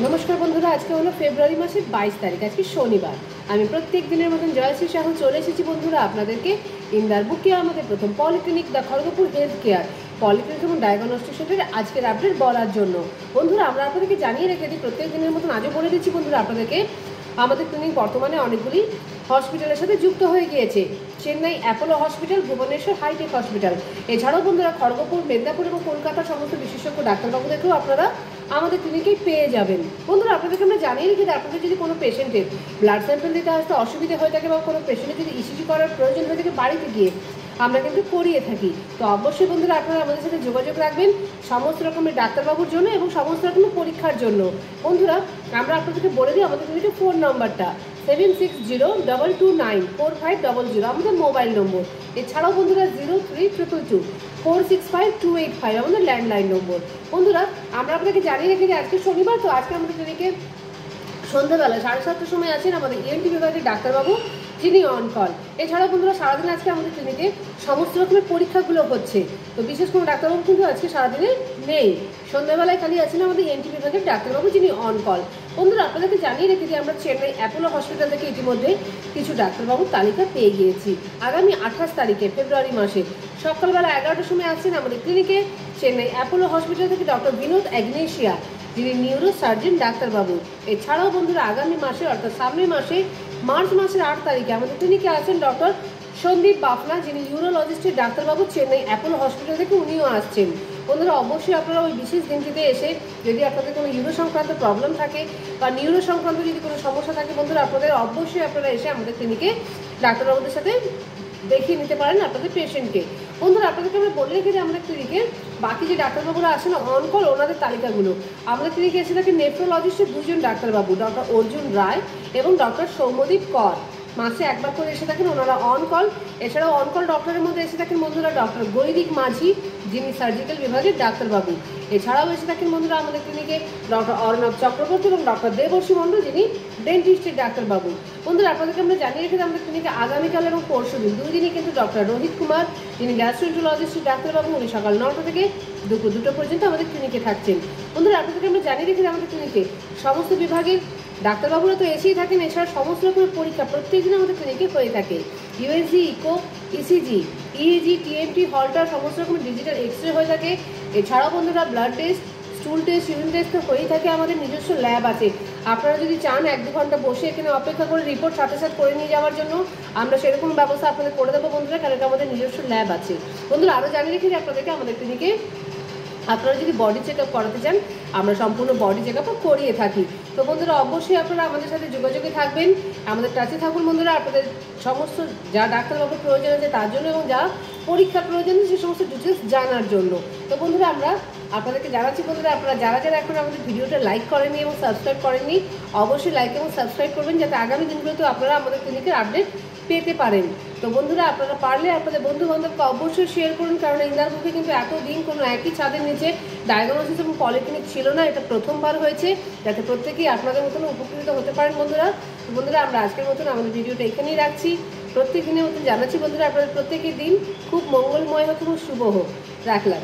नमस्कार बंधुरा आज के हलो फेब्रुआरी मासेर 22 तारीख आज की शनिवार आमी प्रत्येक दिनेर मतन जयश्री साहू चले एसेछि बंधुरा आपनादेरके इंदार बुके आमादेर प्रथम पलिक्लिनिक द खड़गपुर हेल्थ केयर पलिक्लिनिक एबं डायगनस्टिक सेंटारे आजकेर आपडेट बलार जोन्नो बंधुरा आमरा आपनादेरके जानिये रेखे दिई प्रत्येक दिनेर मतन आजो बोले दिচ্ছি बंधुरा आपनादेरके আমাদের ক্লিনিক বর্তমানে অনেকগুলি হসপিটালের সাথে যুক্ত হয়ে গিয়েছে। চেন্নাই অ্যাপোলো হসপিটাল, ভুবনেশ্বর হাইটেক হসপিটাল, এছাড়াও বন্ধুরা খড়গপুর, মেদিনীপুর এবং কলকাতার সমস্ত বিশেষজ্ঞ ডাক্তারবাবুদেরকেও আপনারা আমাদের ক্লিনিকেই পেয়ে যাবেন। বন্ধুরা আপনাদেরকে আমরা জানিয়ে রেখে দিই, আপনাদের যদি কোনো পেশেন্টের ব্লাড স্যাম্পল দিতে আসতে অসুবিধা হয়ে থাকে বা কোনো পেশেন্টের যদি ইসিজি করার প্রয়োজন হয়ে থাকে বাড়িতে গিয়ে আমরা কিন্তু করিয়ে থাকি। তো অবশ্যই বন্ধুরা আপনারা আমাদের সাথে যোগাযোগ রাখবেন সমস্ত রকমের ডাক্তারবাবুর জন্য এবং সমস্ত রকমের পরীক্ষার জন্য। বন্ধুরা আমরা আপনাদেরকে বলে দিই আমাদের ক্লিনিকে ফোন নাম্বারটা 7602294500 আমাদের মোবাইল নম্বর। এছাড়াও বন্ধুরা 03222465 আমাদের ল্যান্ডলাইন নম্বর। বন্ধুরা আমরা আপনাকে জানিয়ে রেখে যে আজকে শনিবার, তো আজকে আমাদের ক্লিনিকে সন্ধ্যাবেলা 7:30টার সময় আছেন আমাদের ইএনটি বিভাগের ডাক্তারবাবু যিনি অন কল। এছাড়াও বন্ধুরা সারাদিন আজকে আমাদের ক্লিনিকে সমস্ত রকমের পরীক্ষাগুলো হচ্ছে। তো বিশেষ কোনো ডাক্তারবাবু কিন্তু আজকে সারাদিনে নেই, সন্ধ্যাবেলায় খালি আছেন আমাদের ইএনটি বিভাগের ডাক্তারবাবু যিনি অন কল। বন্ধুরা আপনাদেরকে জানিয়ে রেখে যে আমরা চেন্নাই অ্যাপোলো হসপিটাল থেকে ইতিমধ্যে কিছু ডাক্তারবাবুর তালিকা পেয়ে গিয়েছি। আগামী 28 তারিখে ফেব্রুয়ারি মাসে সকালবেলা 11টার সময় আসছেন আমাদের ক্লিনিকে চেন্নাই অ্যাপোলো হসপিটাল থেকে ডক্টর বিনোদ অ্যাগনেশিয়া যিনি নিউরো সার্জন ডাক্তারবাবু। এছাড়াও বন্ধুরা আগামী মাসে অর্থাৎ সামনের মাসে মার্চ মাসের 8 তারিখে আমাদের ক্লিনিকে আছেন ডক্টর সন্দীপ বাফনা যিনি ইউরোলজিস্টের ডাক্তারবাবু চেন্নাই অ্যাপোলো হসপিটাল থেকে, উনিও আসছেন। বন্ধুরা অবশ্যই আপনারা ওই বিশেষ দিনটিতে এসে যদি আপনাদের কোনো ইউরো সংক্রান্ত প্রবলেম থাকে বা নিউরো সংক্রান্ত যদি কোনো সমস্যা থাকে বন্ধুরা আপনাদের অবশ্যই আপনারা এসে আমাদের ক্লিনিকে ডাক্তারবাবুদের সাথে দেখিয়ে নিতে পারেন আপনাদের পেশেন্টকে। বন্ধুরা আপনাদেরকে আমরা বলে রেখে যে আমাদের ক্লিনিকে বাকি যে ডাক্তারবাবুরা আসেন অন কল ওনাদের তালিকাগুলো। আমাদের ক্লিনিকে এসে থাকেন নেফ্রোলজিস্টের দুজন ডাক্তারবাবু ডক্টর অর্জুন রায় এবং ডক্টর সৌম্যদীপ কর, মাসে একবার করে এসে থাকেন ওনারা অন কল। এছাড়াও অন কল ডক্টরের মধ্যে এসে থাকেন বন্ধুরা ডক্টর গৈরিক মাঝি যিনি সার্জিক্যাল বিভাগের ডাক্তারবাবু। এছাড়াও এসে থাকেন বন্ধুরা আমাদের ক্লিনিকে ডক্টর অর্ণব চক্রবর্তী এবং ডক্টর দেবর্ষী মণ্ডল যিনি ডেন্টিস্টের ডাক্তারবাবু। বন্ধুরা আপনাদেরকে আমরা জানিয়ে রেখে আমাদের ক্লিনিকে আগামীকাল এবং পরশু দিন দুই দিনই কিন্তু ডক্টর রোহিত কুমার যিনি গ্যাস্ট্রোএন্টারোলজিস্টের ডাক্তারবাবু, উনি সকাল 9টা থেকে দুপুর 2টা পর্যন্ত আমাদের ক্লিনিকে থাকছেন। বন্ধুরা আপনাদেরকে আমরা জানিয়ে রেখে আমাদের ক্লিনিকে সমস্ত বিভাগের ডাক্তারবাবুরা তো এসেই থাকেন। এছাড়া সমস্ত রকমের পরীক্ষা প্রত্যেকদিন আমাদের ক্লিনিকে হয়ে থাকে। USG, echo, ECG, EEG, TMT, Holter সমস্ত রকমের ডিজিটাল এক্সরে হয়ে থাকে। এছাড়াও বন্ধুরা blood test, stool test, urine test তো হয়েই থাকে। আমাদের নিজস্ব ল্যাব আছে, আপনারা যদি চান 1-2 ঘন্টা বসে এখানে অপেক্ষা করে রিপোর্ট সাথে সাথে করে নিয়ে যাওয়ার জন্য আমরা সেরকম ব্যবস্থা আপনাদের করে দেবো বন্ধুরা, কারণ আমাদের নিজস্ব ল্যাব আছে। বন্ধুরা আরও জানিয়ে রেখে আপনাদেরকে আমাদের ক্লিনিকে আপনারা যদি বডি চেক আপ করাতে চান আমরা সম্পূর্ণ বডি চেক আপও করিয়ে থাকি। তো বন্ধুরা অবশ্যই আপনারা আমাদের সাথে যোগাযোগে থাকবেন, আমাদের টাচে থাকুন বন্ধুরা আপনাদের সমস্ত যা ডাক্তারবাবুর প্রয়োজন আছে তার জন্য এবং যা পরীক্ষার প্রয়োজন আছে সে সমস্ত ডিটেলস জানার জন্য। তো বন্ধুরা আমরা আপনাদেরকে জানাচ্ছি বন্ধুরা আপনারা যারা যারা এখন আমাদের ভিডিওটা লাইক করেননি এবং সাবস্ক্রাইব করেননি অবশ্যই লাইক এবং সাবস্ক্রাইব করবেন যাতে আগামী দিনগুলোতে আপনারা আমাদের ক্লিনিকের আপডেট পেতে পারেন। তো বন্ধুরা আপনারা পারলে আপনাদের বন্ধু বান্ধবকে অবশ্যই শেয়ার করুন, কারণ ইন্দার বুকে কিন্তু এতদিন কোনো একই ছাদের নিচে ডায়াগনোসিস এবং পলিক্লিনিক ছিল না, এটা প্রথমবার হয়েছে, যাতে প্রত্যেকেই আপনাদের মতন উপকৃত হতে পারেন বন্ধুরা। তো বন্ধুরা আমরা আজকের মতন আমাদের ভিডিওটা এখানেই রাখছি। প্রত্যেক দিনের মতন জানাচ্ছি বন্ধুরা আপনাদের প্রত্যেকের দিন খুব মঙ্গলময় হোক এবং শুভ হোক। রাখলাম।